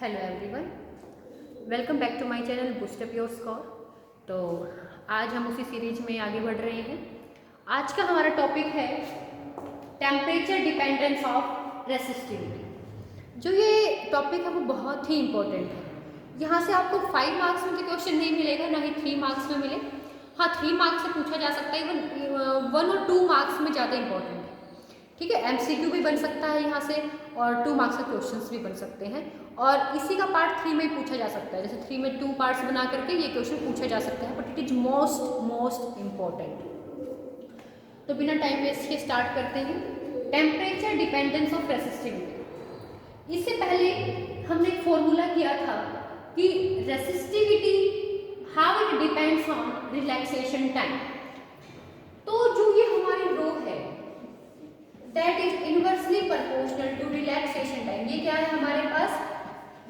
Hello everyone, welcome back to my channel boost up your score. तो आज हम उसी सीरीज में आगे बढ़ रहे हैं। आज का हमारा टॉपिक है टेम्परेचर डिपेंडेंस ऑफ रेसिस्टिविटी। जो ये टॉपिक है वो बहुत ही इम्पोर्टेंट है। यहाँ से आपको 5 मार्क्स में क्वेश्चन नहीं मिलेगा, ना ही 3 मार्क्स में मिले। हाँ, 3 मार्क्स से पूछा जा सकता है, इवन 1 और 2 मार्क्स में ज़्यादा इंपॉर्टेंट है। ठीक है, MCQ भी बन सकता है यहाँ से और 2 मार्क्स के क्वेश्चंस भी बन सकते हैं और इसी का पार्ट 3 में पूछा जा सकता है। जैसे 3 में 2 पार्ट्स बना करके ये क्वेश्चन पूछा जा सकता है, but it is most important. तो बिना टाइम वेस्ट के स्टार्ट करते हैं। Temperature dependence of resistivity. इससे पहले हमने एक फॉर्मूला किया था कि resistivity how it depends on relaxation time. तो जो ये हमारी रो है that is inversely proportional to relaxation time. ये क्या है हमारे पास?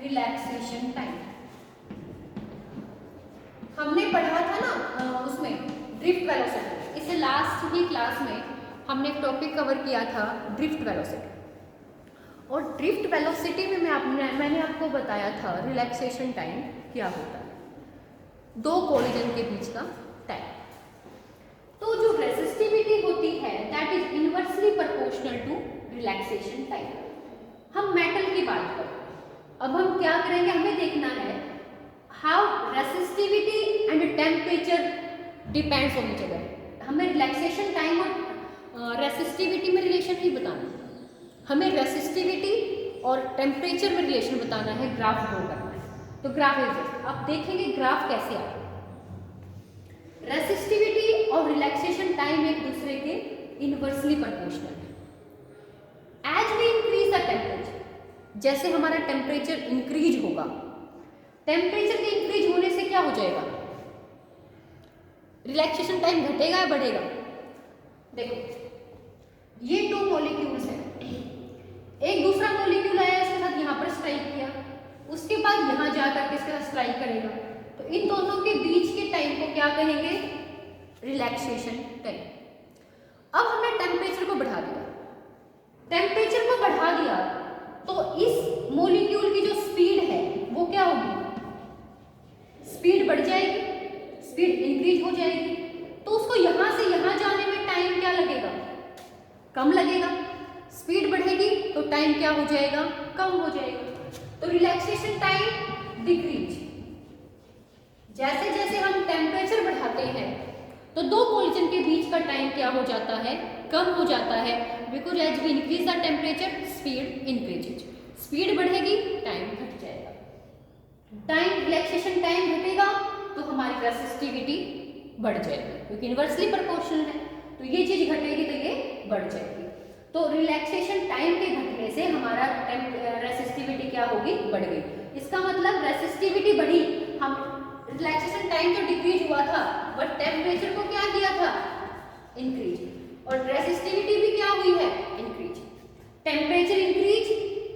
Relaxation time. हमने पढ़ा था ना उसमें ड्रिफ्ट वेलोसिटी। इससे लास्ट ही क्लास में हमने एक टॉपिक कवर किया था ड्रिफ्ट वेलोसिटी। और ड्रिफ्ट वेलोसिटी में मैंने आपको बताया था रिलैक्सेशन टाइम क्या होता है, दो कोलिजन के बीच का टाइम। तो जो रेसिस्टिविटी होती है that is inversely proportional to relaxation time. हम मेटल की बात करें, अब हम क्या करेंगे, हमें देखना है how resistivity and temperature depends on each other. हमें रिलैक्सेशन टाइम और रेसिस्टिविटी में रिलेशन नहीं बताना, हमें रेसिस्टिविटी और टेम्परेचर में रिलेशन बताना है, ग्राफ ड्रॉ करना है। तो ग्राफ इज, आप देखेंगे ग्राफ कैसे आता है। रेसिस्टिविटी और रिलैक्सेशन टाइम एक दूसरे के इनवर्सली प्रोपोर्शनल है। As we increase the temperature, जैसे हमारा टेम्परेचर इंक्रीज होगा, टेम्परेचर के इंक्रीज होने से क्या हो जाएगा, रिलैक्सेशन टाइम घटेगा या बढ़ेगा? देखो ये 2 मॉलिक्यूल्स हैं, एक दूसरा मॉलिक्यूल आया इसके साथ यहाँ पर स्ट्राइक किया, उसके बाद यहाँ जाकर के इसके साथ स्ट्राइक करेगा, तो इन दोनों के बीच के टाइम को क्या कहेंगे? Relaxation time. अब हमने टेम्परेचर को बढ़ा दिया, टेम्परेचर को बढ़ा दिया तो इस मॉलिक्यूल की जो स्पीड है वो क्या होगी? स्पीड बढ़ जाएगी, स्पीड इंक्रीज हो जाएगी। तो उसको यहां से यहां जाने में टाइम क्या लगेगा? कम लगेगा। स्पीड बढ़ेगी तो टाइम क्या हो जाएगा? कम हो जाएगा। तो रिलैक्सेशन टाइम डिक्रीज। जैसे जैसे हम टेम्परेचर बढ़ाते हैं तो दो कोलिजन के बीच का टाइम क्या हो जाता है? कम हो जाता है। Because as we increase the temperature speed increases. Speed बढ़ेगी, टाइम घट जाएगा। टाइम रिलैक्सेशन टाइम घटेगा तो हमारी रेसिस्टिविटी बढ़ जाएगी, क्योंकि इनवर्सली प्रोपोर्शनल है। तो ये चीज घटेगी तो ये बढ़ जाएगी। तो रिलैक्सेशन टाइम के घटने से हमारा रेसिस्टिविटी क्या होगी? बढ़ गई। इसका मतलब रेसिस्टिविटी बढ़ी, हम रिलैक्सेशन टाइम तो डिक्रीज हुआ था बट टेम्परेचर को क्या किया था? इंक्रीज। और रेसिस्टिविटी भी क्या हुई है? Increase. Temperature increase,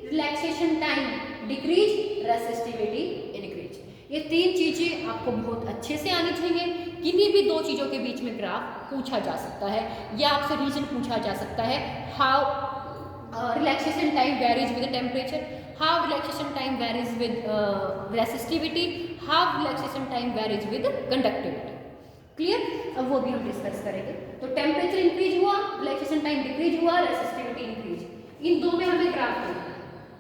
relaxation time decrease, resistivity increase. ये 3 चीजें आपको बहुत अच्छे से आनी चाहिए। किन्हीं भी 2 चीजों के बीच में ग्राफ पूछा जा सकता है या आपसे रीजन पूछा जा सकता है। How relaxation time varies with temperature, how relaxation time varies with resistivity, how relaxation time varies with conductivity. Clear? अब वो भी हम डिस्कस करेंगे। तो टेम्परेचर इंक्रीज हुआ, रिलैक्सेशन टाइम डिक्रीज हुआ, रेसिस्टिविटी इंक्रीज। इन 2 में हमें ग्राफ देना।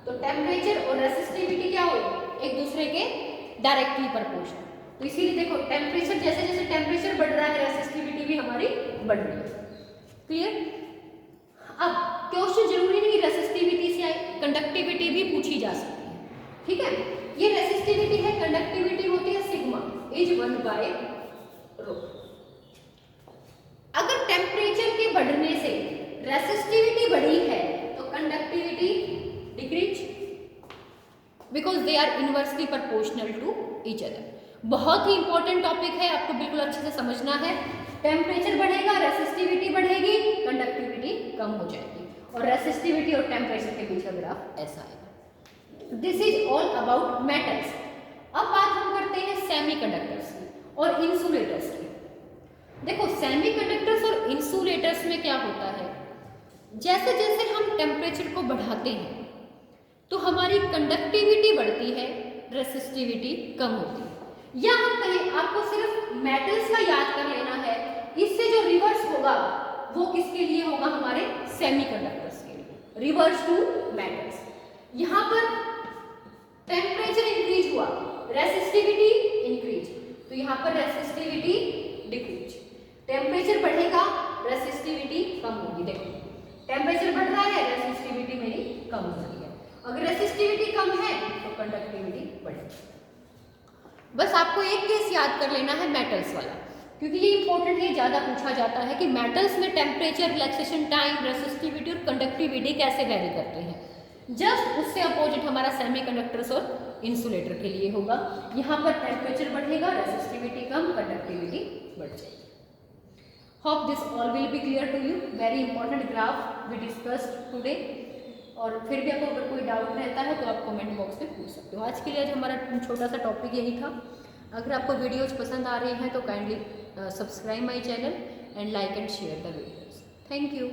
तो टेम्परेचर और रेसिस्टिविटी क्या हो? एक दूसरे के डायरेक्टली प्रोपोर्शनल। तो इसीलिए देखो टेम्परेचर, जैसे जैसे टेम्परेचर बढ़ रहा है रेसिस्टिविटी भी हमारी बढ़ रही है। क्लियर? अब क्वेश्चन जरूरी नहीं रेसिस्टिविटी से आए, कंडक्टिविटी भी पूछी जा सकती है। ठीक है, ये रेसिस्टिविटी है, कंडक्टिविटी होती है सिग्मा इज 1/ρ। अगर टेम्परेचर के बढ़ने से रेसिस्टिविटी बढ़ी है तो conductivity decrease, because they are inversely proportional to each other. बहुत ही इंपॉर्टेंट टॉपिक है, आपको बिल्कुल अच्छे से समझना है। टेम्परेचर बढ़ेगा, रेसिस्टिविटी बढ़ेगी, कंडक्टिविटी कम हो जाएगी, और रेसिस्टिविटी और टेम्परेचर के बीच का ग्राफ ऐसा आएगा। This is all about metals. अब बात हम करते हैं सेमीकंडक्टर्स की और इंसुलेटर्स की। देखो सेमीकंडक्टर्स और इंसुलेटर्स में क्या होता है, जैसे जैसे हम टेम्परेचर को बढ़ाते हैं तो हमारी कंडक्टिविटी बढ़ती है, रेसिस्टिविटी कम होती है। या हम कहें आपको सिर्फ मेटल्स का याद कर लेना है, इससे जो रिवर्स होगा वो किसके लिए होगा, हमारे सेमीकंडक्टर्स के लिए, रिवर्स टू मेटल्स। यहाँ पर टेम्परेचर इंक्रीज हुआ, रेसिस्टिविटी इंक्रीज, तो यहाँ पर रेसिस्टिविटी डिक्रीज। टेम्परेचर बढ़ेगा, रेसिस्टिविटी कम होगी। देखो टेम्परेचर बढ़ रहा है, रेसिस्टिविटी मेरी कम हो रही है। अगर रेसिस्टिविटी कम है तो कंडक्टिविटी बढ़ेगी। बस आपको एक केस याद कर लेना है मेटल्स वाला, क्योंकि ये इंपॉर्टेंट है, ज़्यादा पूछा जाता है कि मेटल्स में टेम्परेचर, रिलैक्सेशन टाइम, रेसिस्टिविटी और कंडक्टिविटी कैसे वैरी करते हैं। जस्ट उससे अपोजिट हमारा सेमीकंडक्टर्स और इंसुलेटर के लिए होगा। यहाँ पर टेम्परेचर बढ़ेगा, रेसिस्टिविटी कम, कंडक्टिविटी बढ़ जाएगी। Hope this all will be clear to you. Very important graph we discussed today. और फिर भी आपको अगर कोई डाउट रहता है तो आप कमेंट बॉक्स में पूछ सकते हो। आज के लिए आज हमारा छोटा सा टॉपिक यही था। अगर आपको वीडियोज पसंद आ रही हैं तो kindly subscribe my channel and like and share the videos. Thank you.